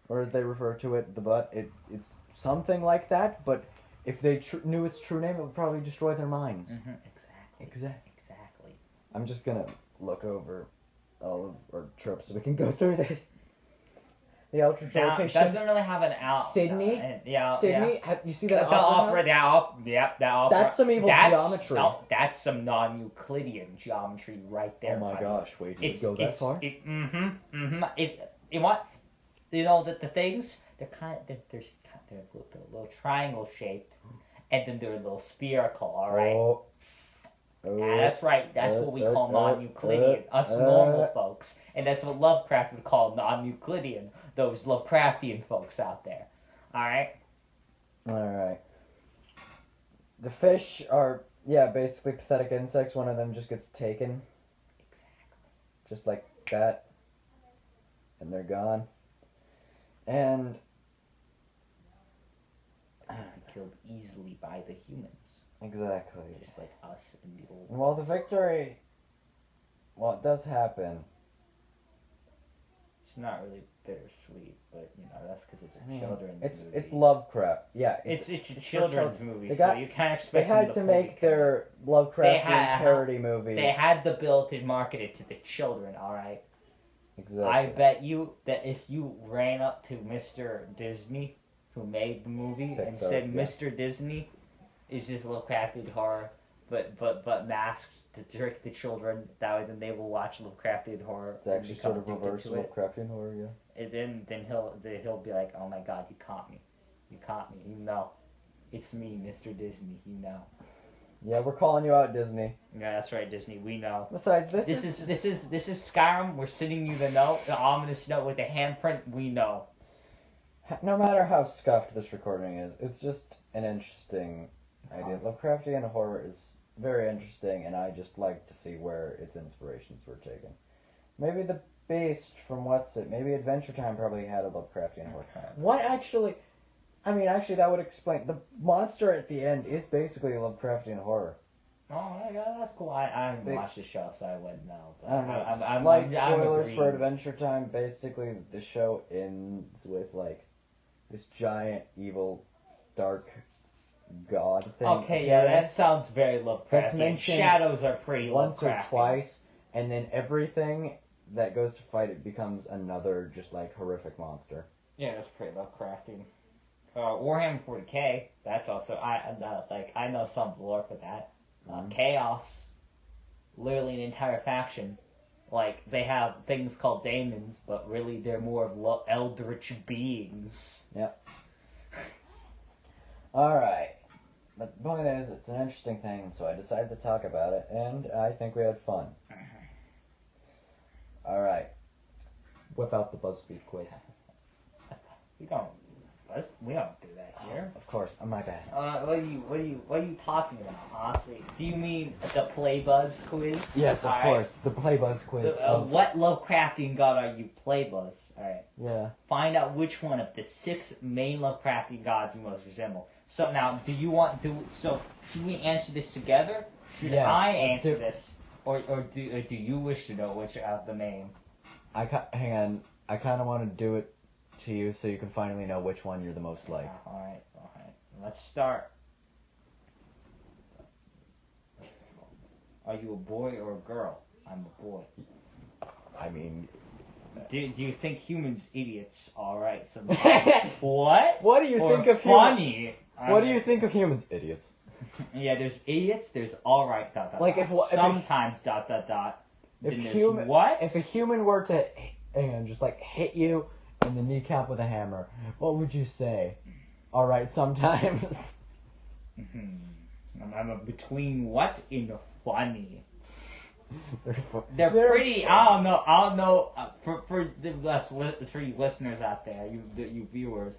or as they refer to it, the butt. It's something like that. But if they knew its true name, it would probably destroy their minds. Exactly. I'm just gonna look over all of our tropes so we can go through this. The ultra location. Doesn't really have an out. Sydney. Yeah. Sydney. You see that The opera. house? That opera. That's some evil geometry. No, that's some non-Euclidean geometry right there. Oh my buddy. gosh! Wait, did it go that far? What? You know that the things they're a little triangle shaped, and then they're a little spherical. All right. Yeah, that's right. That's what we call non-Euclidean. Us normal folks, and that's what Lovecraft would call non-Euclidean. Those Lovecraftian folks out there. All right. All right. The fish are basically pathetic insects. One of them just gets taken. Exactly. Just like that, and they're gone. And Killed easily by the humans. Exactly. Just like us in the old. Well, the victory. Well, it does happen. It's not really bittersweet, but that's because it's a children's movie. It's Lovecraft. Yeah. It's a children's movie, they so got- you can't They expect had them to make their Lovecraftian parody movie. They had the bill to market it to the children. All right. Exactly. I bet you that if you ran up to Mr. Disney, who made the movie, and said, "Mr. Disney, is this Lovecraftian horror, but masked to trick the children. That way, then they will watch Lovecraftian horror." It's actually sort of reverse Lovecraftian horror, yeah. And then he'll be like, "Oh my God, you caught me! You caught me! You know, it's me, Mr. Disney. You know." Yeah, we're calling you out, Disney. Yeah, that's right, Disney. We know. Besides, This is Skyrim. We're sending you the note, the ominous note with the handprint. We know. No matter how scuffed this recording is, it's just an interesting idea. Lovecraftian horror is very interesting, and I just like to see where its inspirations were taken. Maybe the Beast from maybe Adventure Time probably had a Lovecraftian horror. What actually? I mean, actually, that would explain. The monster at the end is basically a Lovecraftian horror. Oh my God, that's cool. I haven't watched the show, so I wouldn't know. But I don't know. I'm spoilers agreeing. for Adventure Time. Basically, the show ends with like this giant, evil, dark god thing. Okay, yeah, that sounds very Lovecraftian. That's mentioned Shadows are pretty once Lovecraftian. or twice, and then everything that goes to fight it becomes another just like horrific monster. Yeah, that's pretty Lovecraftian. Warhammer 40K. That's also I know some lore for that. Chaos, literally an entire faction. Like they have things called daemons, but really they're more of eldritch beings. Yep. All right. But the point is, it's an interesting thing, so I decided to talk about it, and I think we had fun. All right. Whip out the BuzzFeed quiz. We don't do that here. Of course, my bad. What are you talking about? Honestly, do you mean the Playbuzz quiz? Yes, of All right. course, the Playbuzz quiz. What Lovecraftian god are you, Playbuzz? All right. Yeah. Find out which one of the 6 main Lovecraftian gods you most resemble. So now, so should we answer this together? Should I answer this, or do you wish to know which of the main? Hang on. I kind of want to do it to you so you can finally know which one you're the most like. All right. Let's start. Are you a boy or a girl? I'm a boy. I mean... Do you think humans idiots? All right. Sometimes. What? What do you think of funny? What do you think of humans, idiots? Yeah, there's idiots. There's all right. ... Like sometimes ... Then there's what? If a human were to, just like hit you in the kneecap with a hammer, what would you say? alright sometimes. I'm between what and funny. They're They're pretty. I don't know. For you listeners out there, you viewers,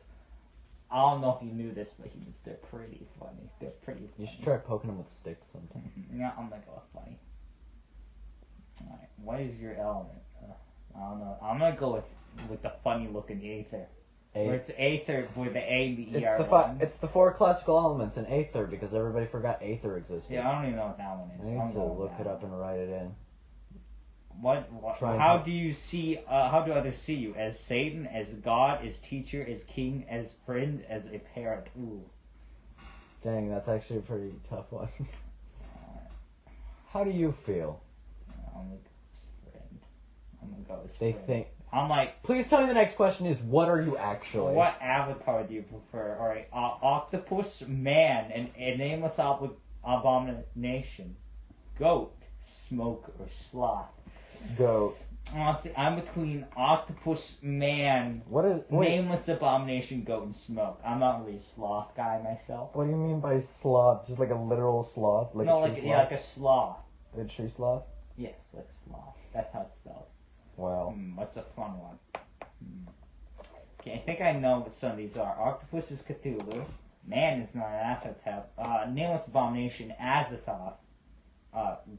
I don't know if you knew this, but they're pretty funny. They're pretty. You Funny. should try poking them with sticks sometime. Yeah, I'm gonna go with funny. Alright, what is your element? I don't know. I'm gonna go with the funny looking aether. Where it's aether with the A and the ER. It's the 4 classical elements in aether because everybody forgot aether existed. Yeah, I don't even know what that one is. I need to look it up and write it in. How do you see? How do others see you? As Satan, as God, as teacher, as king, as friend, as a parent? Ooh. Dang, that's actually a pretty tough one. How do you feel? I'm gonna go as friend. I'm gonna go as They friend. think. I'm like. Please tell me the next question is, what are you actually? What avatar do you prefer? Alright, octopus, man, a nameless abomination, goat, smoke, or sloth. Goat. Honestly, I'm between octopus, man, Wait, nameless abomination, goat, and smoke. I'm not really a sloth guy myself. what do you mean by sloth? Just like a literal sloth? Like No, a tree like sloth? yeah, like a sloth. A tree sloth? Yes, like a sloth. That's how it's spelled. Wow. What's a fun one? Okay, I think I know what some of these are. Octopus is Cthulhu. Man is not an Azathoth. Nameless abomination, Azathoth.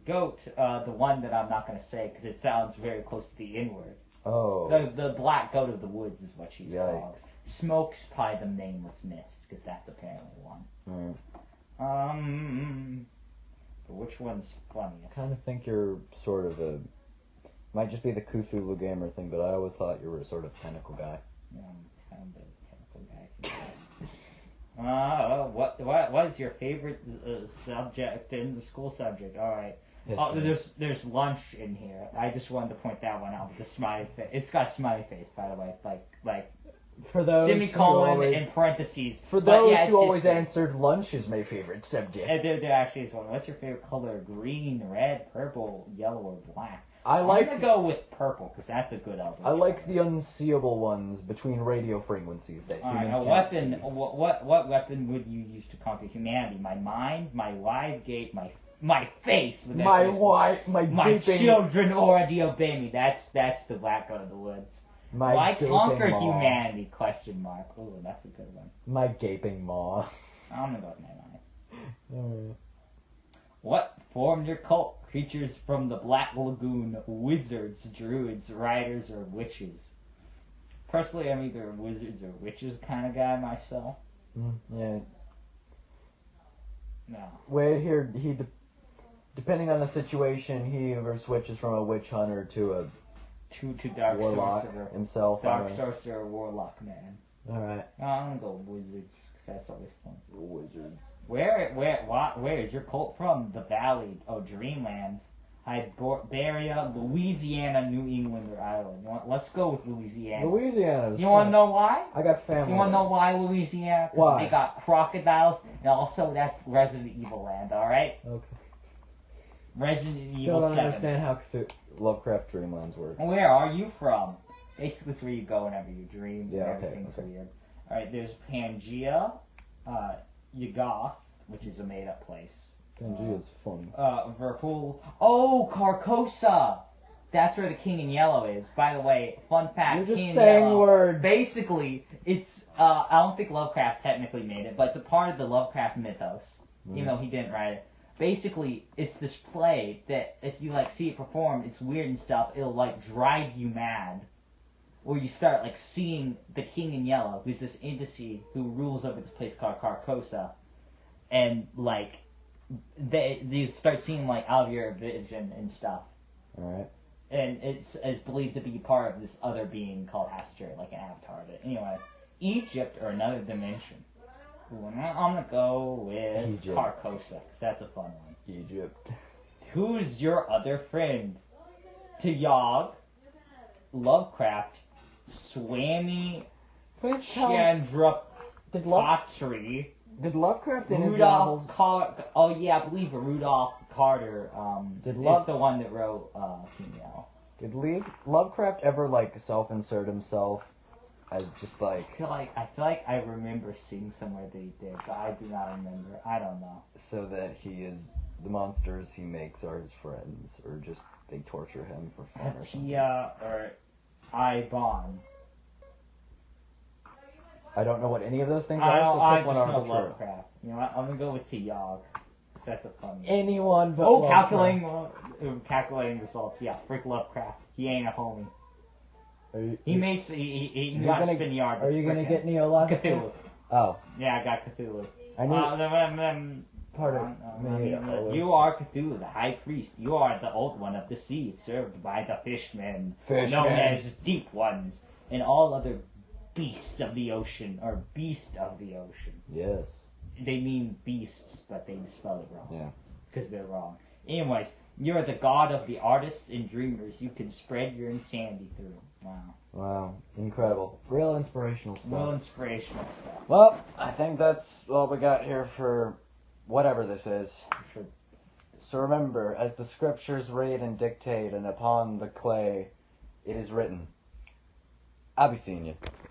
Goat, the one that I'm not going to say because it sounds very close to the N-word. Oh. The black goat of the woods is what she's called. Yikes. Smoke's probably the nameless mist because that's apparently one. But which one's funniest? I kind of think you're sort of a... Might just be the Cthulhu gamer thing, but I always thought you were a sort of tentacle guy. Yeah, I'm kind of a tentacle guy. What is your favorite subject in the school subject? All right. Oh, there's lunch in here. I just wanted to point that one out with the smiley face. It's got a smiley face, by the way, like for those semicolon in parentheses. For those yeah, who always answered, lunch is my favorite subject. There actually is one. What's your favorite color? Green, red, purple, yellow, or black? I'm gonna go with purple because that's a good album. I like the unseeable ones between radio frequencies that humans a can't weapon. see. What weapon would you use to conquer humanity? My mind, my live gate, my face. My gaping, children already obey me. That's the black god of the woods. Why conquer humanity? Question mark. Ooh, that's a good one. My gaping maw. I'm gonna go with my mind. Mm. What formed your cult? Creatures from the Black Lagoon, wizards, druids, riders, or witches? Personally, I'm either a wizards or witches kind of guy myself. Yeah. No. Wait here. Depending on the situation, he either switches from a witch hunter to a to dark warlock sorcerer. himself. Dark sorcerer or warlock man. All right. No, I'm gonna go wizards because that's always fun. Wizards. Where is your cult from? The Valley, Dreamlands, Iberia, Louisiana, New England, or Ireland. Let's go with Louisiana. Louisiana. You want to know why? I got family. You want to know why Louisiana? Why? They got crocodiles, and also that's Resident Evil land. All right. Okay. Resident Still Evil don't 7. understand how Lovecraft Dreamlands work. Where are you from? Basically, it's where you go whenever you dream. Yeah, okay, Everything's weird. All right. There's Pangea. Yuggoth, which is a made-up place. Pangea is fun. Verpool. Oh, Carcosa! That's where the King in Yellow is. By the way, fun fact. You're just King in saying Yellow, words. Basically, it's, I don't think Lovecraft technically made it, but it's a part of the Lovecraft mythos. Even though he didn't write it. Basically, it's this play that if you, see it performed, it's weird and stuff, it'll, drive you mad. Or you start seeing the King in Yellow, who's this entity who rules over this place called Carcosa, and they start seeing out of your vision and stuff. All right. And it's believed to be part of this other being called Aster, like an avatar of it. Anyway, Egypt or another dimension. Ooh, I'm gonna go with Egypt. Carcosa, 'cause that's a fun one. Egypt. Who's your other friend? Tayog, Lovecraft, Swami, Please tell me. Chandra Did Lovecraft in his novels? Oh yeah, I believe Rudolph Carter is the one that wrote Female. Did Lovecraft ever self-insert himself I just like I feel like I remember seeing somewhere that he did, but I do not remember. I don't know. so that the monsters he makes are his friends, or just they torture him for fun or something. Tia or Ibon. I don't know what any of those things I are, so I pick one just know arbitrary. Lovecraft. You know what? I'm gonna go with Tiag. That's a fun one. Anyone but Oh, Lovecraft. calculating results. Yeah, frick Lovecraft. He ain't a homie. Are you, He makes he You're got gonna- spin yard. Are you gonna get Neological? Cthulhu? Oh, Yeah, I got Cthulhu. I knew part of me. You are Cthulhu, the high priest. You are the old one of the sea, served by the fishmen, known as deep ones, and all other beasts of the ocean, or beast of the ocean. Yes. They mean beasts, but they spell it wrong. Yeah. Because they're wrong. Anyways, you're the god of the artists and dreamers. You can spread your insanity through. Wow. Wow. Incredible. Real inspirational stuff. Real inspirational stuff. Well, I think that's all we got here for whatever this is. For So remember, as the scriptures read and dictate, and upon the clay it is written, I'll be seeing you.